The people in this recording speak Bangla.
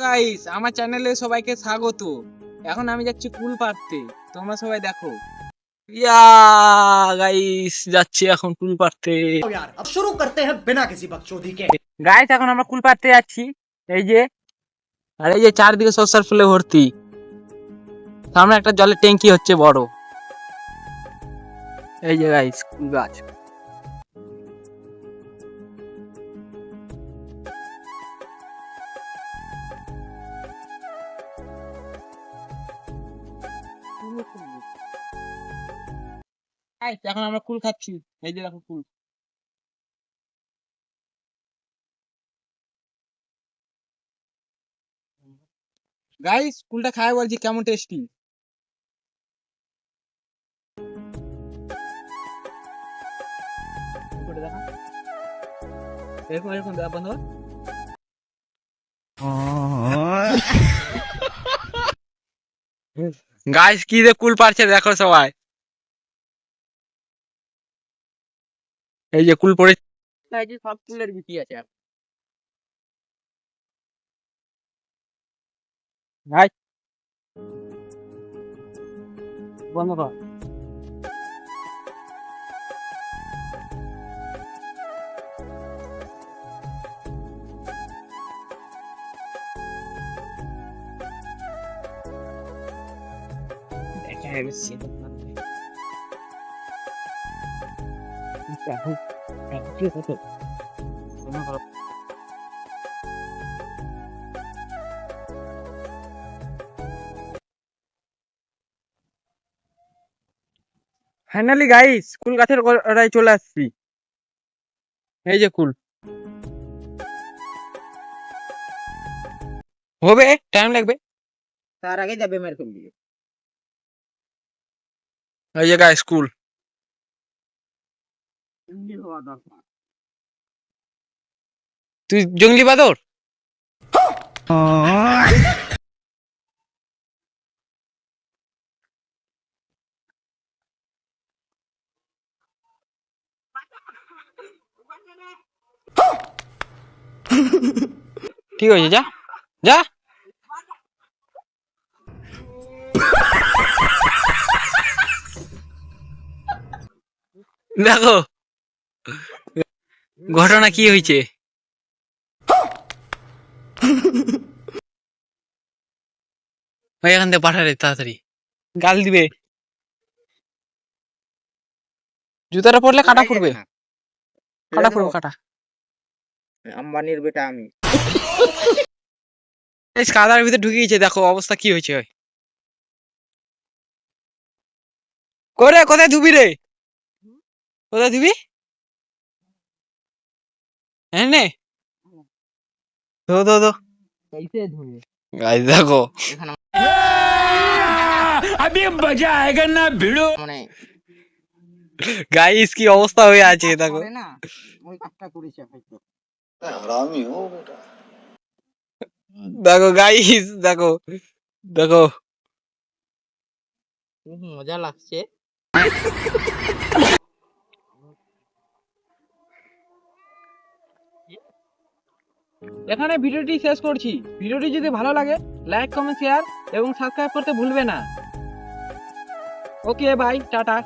গাইস, আমার চ্যানেলে সবাইকে স্বাগত। এখন আমি যাচ্ছি কুল পাড়তে, তোমরা সবাই দেখো। ইয়া গাইস, যাচ্ছি এখন কুল পাড়তে। यार अब शुरू करते हैं बिना किसी बकचोदी के। গাইস, এখন আমরা কুল পাড়তে যাচ্ছি। এই যে, আর এই যে চারদিকে সরষের ফুলে ভর্তি। সামনে একটা জলের ট্যাঙ্কি হচ্ছে বড়। এই যে গাইস, কুল গাছ। এখন আমরা কুল খাচ্ছি। এই যে দেখো কুল। গাইস, কুলটা খাই বলছি, কেমন টেস্টি। এরকম এরকম দেখা বন্ধু। গাইস, কি যে কুল পারছে দেখো সবাই। এই যে কুল পড়ে, এই যে সব কুলের বিচি আছে। গাইস, বন্ধ কর। ফাইনালি গাইস, কুল গাছের গোড়ায় চলে আসছি। এই যে কুল হবে, টাইম লাগবে, তার আগে যাবে মেরে ফেলবি। এই যে গাইস কুল। তুই জঙ্গলি বাদর। ঠিক আছে, যা যা। দেখো ঘটনা কি হয়েছে। এখান থেকে পাঠালে তাড়াতাড়ি, গাল দিবে। জুতাটা পড়লে কাটা পড়বে, কাটা পড়বে কাটা। আম্বানির বেটা আমি। এই কাদার ভিতরে ঢুকে গেছে, দেখো অবস্থা কি হয়েছে। করে কোথায় ধুবি রে, কোথায় ধুবি? হ্যাঁ নে, ধো ধো ধো। कैसे धोए গাইস দেখো, এখানে अभी मजा आएगा ना भिड़ो। মানে গাইস কি অবস্থা হয়ে আছে দেখো। করে না, ওই কাজটা করেছে হয়তো। দেখো গাইস, দেখো দেখো। খুব মজা লাগছে। এখানে ভিডিওটি শেষ করছি। ভিডিওটি যদি ভালো লাগে লাইক কমেন্ট শেয়ার এবং সাবস্ক্রাইব করতে ভুলবে না। Okay bye, tata.